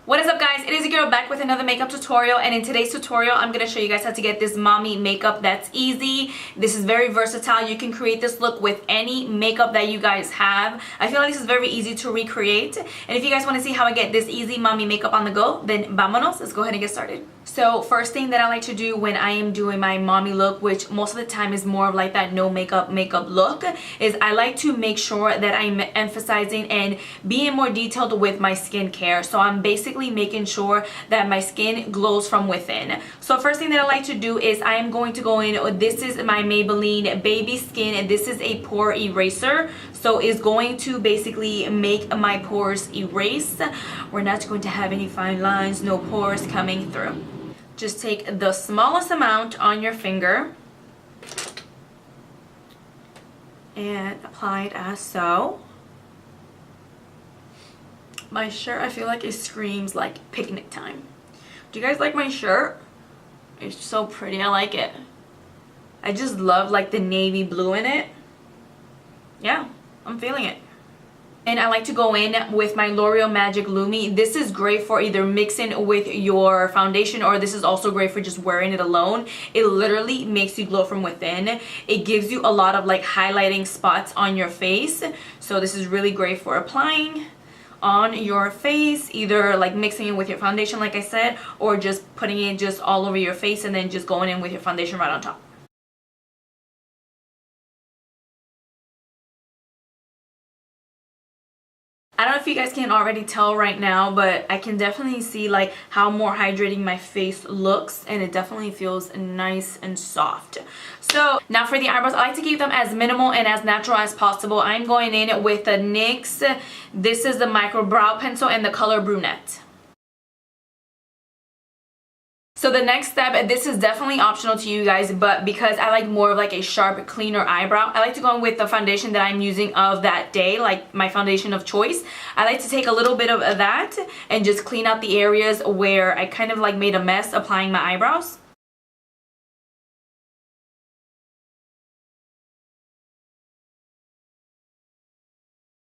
What is up, guys? It is your girl back with another makeup tutorial, and in today's tutorial I'm going to show you guys how to get this mommy makeup that's easy. This is very versatile. You can create this look with any makeup that you guys have. I feel like this is very easy to recreate, and if you guys want to see how I get this easy mommy makeup on the go, then vámonos, let's go ahead and get started. So first thing that I like to do when I am doing my mommy look, which most of the time is more of like that no makeup look, is I like to make sure that I'm emphasizing and being more detailed with my skincare. So I'm basically making sure that my skin glows from within. So first thing that I like to do is I am going to go in, this is my Maybelline Baby Skin, and this is a pore eraser. So it's going to basically make my pores erase. We're not going to have any fine lines, no pores coming through. Just take the smallest amount on your finger and apply it as so. My shirt, I feel like it screams like picnic time. Do you guys like my shirt? It's so pretty. I like it. I just love like the navy blue in it. Yeah, I'm feeling it. And I like to go in with my L'Oreal Magic Lumi. This is great for either mixing with your foundation, or this is also great for just wearing it alone. It literally makes you glow from within. It gives you a lot of like highlighting spots on your face. So this is really great for applying on your face, either like mixing it with your foundation like I said, or just putting it just all over your face and then just going in with your foundation right on top. I don't know if you guys can already tell right now, but I can definitely see like how more hydrating my face looks, and it definitely feels nice and soft. So now for the eyebrows, I like to keep them as minimal and as natural as possible. I'm going in with the NYX. This is the micro brow pencil and the color brunette. So the next step, this is definitely optional to you guys, but because I like more of like a sharp, cleaner eyebrow, I like to go in with the foundation that I'm using of that day, like my foundation of choice. I like to take a little bit of that and just clean out the areas where I kind of like made a mess applying my eyebrows.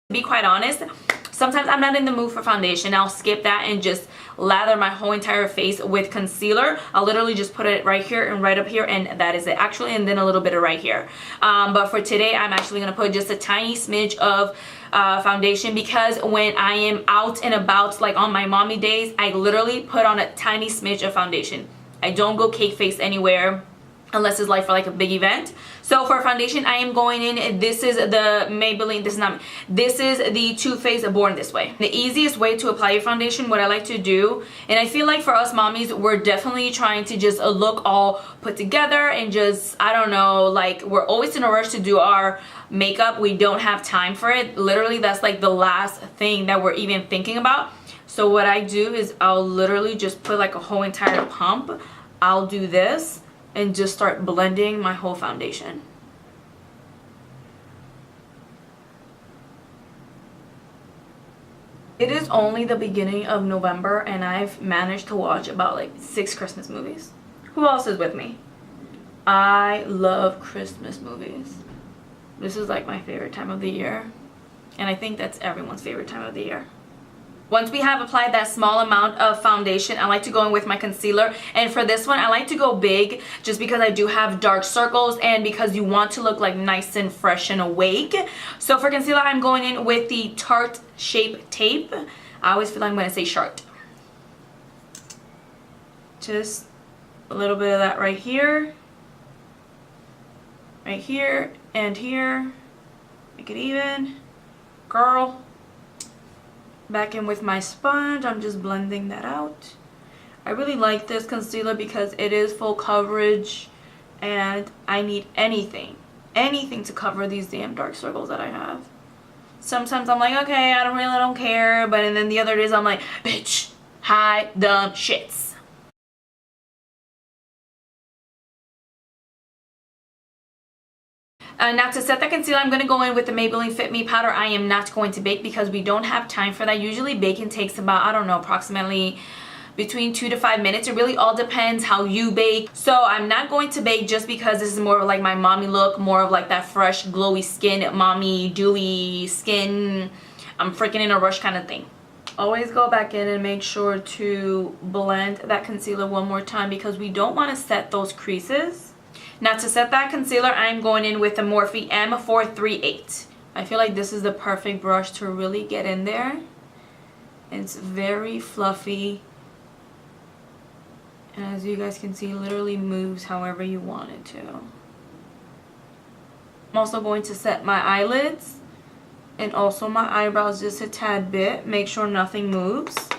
To be quite honest, sometimes I'm not in the mood for foundation. I'll skip that and just lather my whole entire face with concealer. I'll literally just put it right here and right up here, and that is it actually, and then a little bit of right here. But for today, I'm actually going to put just a tiny smidge of foundation, because when I am out and about, like on my mommy days, I literally put on a tiny smidge of foundation. I don't go cake face anywhere unless it's like for like a big event. So for foundation, I am going in, this is the Maybelline, this is the Too Faced Born This Way. The easiest way to apply your foundation, what I like to do, and I feel like for us mommies, we're definitely trying to just look all put together and just, I don't know, like we're always in a rush to do our makeup. We don't have time for it. Literally, that's like the last thing that we're even thinking about. So what I do is I'll literally just put like a whole entire pump. I'll do this and just start blending my whole foundation. It is only the beginning of November, and I've managed to watch about like 6 Christmas movies. Who else is with me? I love Christmas movies. This is like my favorite time of the year, and I think that's everyone's favorite time of the year. Once we have applied that small amount of foundation, I like to go in with my concealer. And for this one, I like to go big just because I do have dark circles and because you want to look like nice and fresh and awake. So for concealer, I'm going in with the Tarte Shape Tape. I always feel like I'm going to say Shart. Just a little bit of that right here, and here. Make it even. Girl. Back in with my sponge, I'm just blending that out. I really like this concealer because it is full coverage, and I need anything to cover these damn dark circles that I have. Sometimes I'm like, okay, I don't care, but and then the other days I'm like, bitch, hide the shits. Now to set that concealer, I'm going to go in with the Maybelline Fit Me powder. I am not going to bake because we don't have time for that. Usually baking takes about, I don't know, approximately between 2 to 5 minutes. It really all depends how you bake. So I'm not going to bake just because this is more of like my mommy look, more of like that fresh glowy skin, mommy dewy skin, I'm freaking in a rush kind of thing. Always go back in and make sure to blend that concealer one more time because we don't want to set those creases. Now to set that concealer, I'm going in with the Morphe M438. I feel like this is the perfect brush to really get in there. It's very fluffy. And as you guys can see, it literally moves however you want it to. I'm also going to set my eyelids and also my eyebrows just a tad bit. Make sure nothing moves.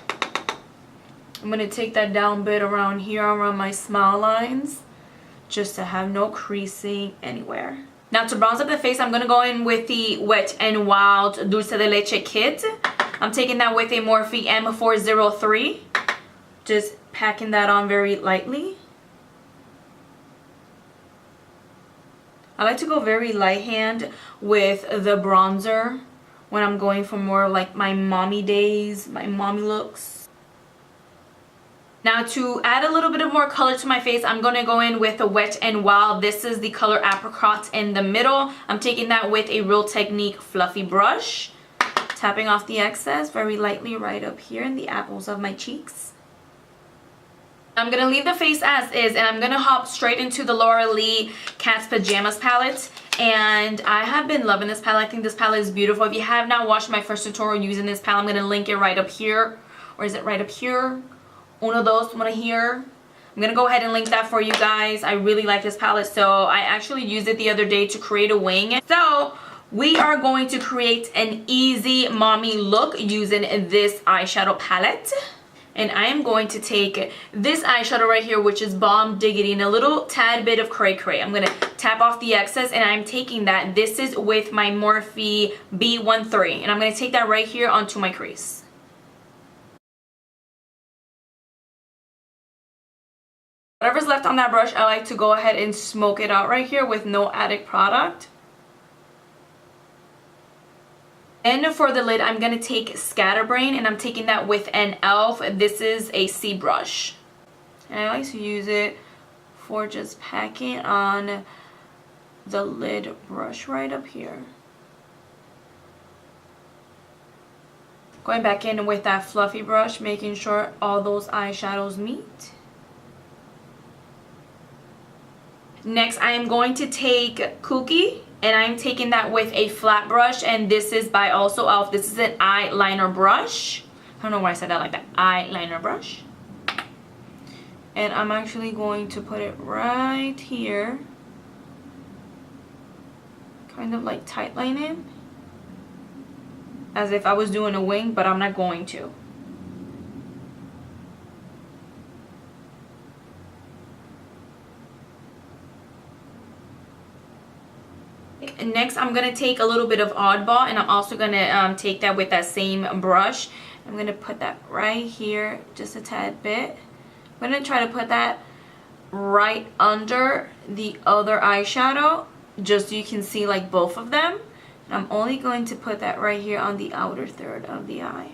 I'm going to take that down bit around here, around my smile lines, just to have no creasing anywhere. Now to bronze up the face, I'm going to go in with the Wet n Wild Dulce de Leche kit. I'm taking that with a Morphe M403. Just packing that on very lightly. I like to go very light hand with the bronzer when I'm going for more like my mommy days, my mommy looks. Now to add a little bit of more color to my face, I'm going to go in with the Wet n Wild. This is the color Apricot in the middle. I'm taking that with a Real Technique fluffy brush. Tapping off the excess very lightly right up here in the apples of my cheeks. I'm going to leave the face as is and I'm going to hop straight into the Laura Lee Cat's Pajamas palette. And I have been loving this palette. I think this palette is beautiful. If you have not watched my first tutorial using this palette, I'm going to link it right up here. Or is it right up here? Uno, dos, one here. I'm going to go ahead and link that for you guys. I really like this palette. So I actually used it the other day to create a wing. So we are going to create an easy mommy look using this eyeshadow palette. And I am going to take this eyeshadow right here, which is Bomb Diggity, and a little tad bit of Cray Cray. I'm going to tap off the excess, and I'm taking that. This is with my Morphe B13, and I'm going to take that right here onto my crease. Whatever's left on that brush, I like to go ahead and smoke it out right here with no added product. And for the lid, I'm going to take Scatterbrain, and I'm taking that with an e.l.f. This is a C brush. And I like to use it for just packing on the lid brush right up here. Going back in with that fluffy brush, making sure all those eyeshadows meet. Next, I am going to take Cookie. And I'm taking that with a flat brush, and this is by also e.l.f. This is an eyeliner brush. I don't know why I said that like that. Eyeliner brush. And I'm actually going to put it right here. Kind of like tight lining. As if I was doing a wing, but I'm not going to. Next, I'm going to take a little bit of Oddball, and I'm also going to take that with that same brush. I'm going to put that right here, just a tad bit. I'm going to try to put that right under the other eyeshadow, just so you can see like both of them. And I'm only going to put that right here on the outer third of the eye.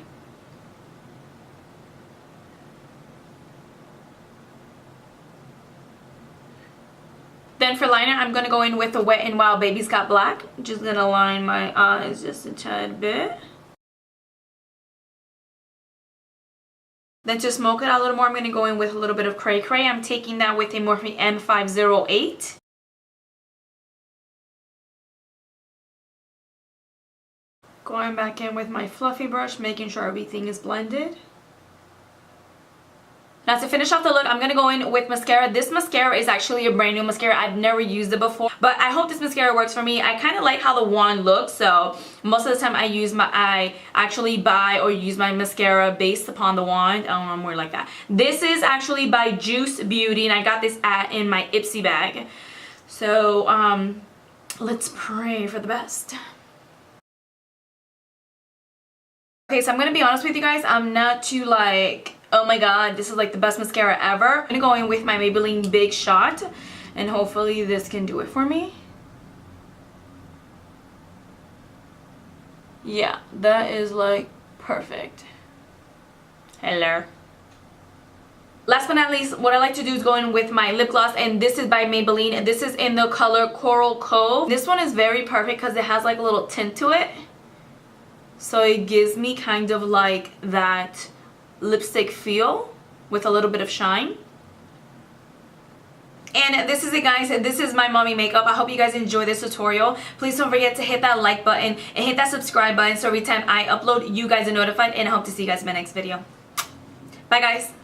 Then for liner, I'm going to go in with the Wet n Wild Baby's Got Black. Just going to line my eyes just a tad bit. Then to smoke it out a little more, I'm going to go in with a little bit of Cray Cray. I'm taking that with a Morphe M508. Going back in with my fluffy brush, making sure everything is blended. Now to finish off the look, I'm going to go in with mascara. This mascara is actually a brand new mascara. I've never used it before, but I hope this mascara works for me. I kind of like how the wand looks, so most of the time I actually buy or use my mascara based upon the wand. I don't know, more like that. This is actually by Juice Beauty, and I got this in my Ipsy bag. So let's pray for the best. Okay, so I'm going to be honest with you guys. I'm not too like, oh my god, this is like the best mascara ever. I'm going to go in with my Maybelline Big Shot, and hopefully this can do it for me. Yeah, that is like perfect. Hello. Last but not least, what I like to do is go in with my lip gloss, and this is by Maybelline, and this is in the color Coral Cove. This one is very perfect because it has like a little tint to it. So it gives me kind of like that lipstick feel with a little bit of shine. And this is it, guys. This is my mommy makeup. I hope you guys enjoy this tutorial. Please don't forget to hit that like button and hit that subscribe button so every time I upload, you guys are notified. And I hope to see you guys in my next video. Bye, guys.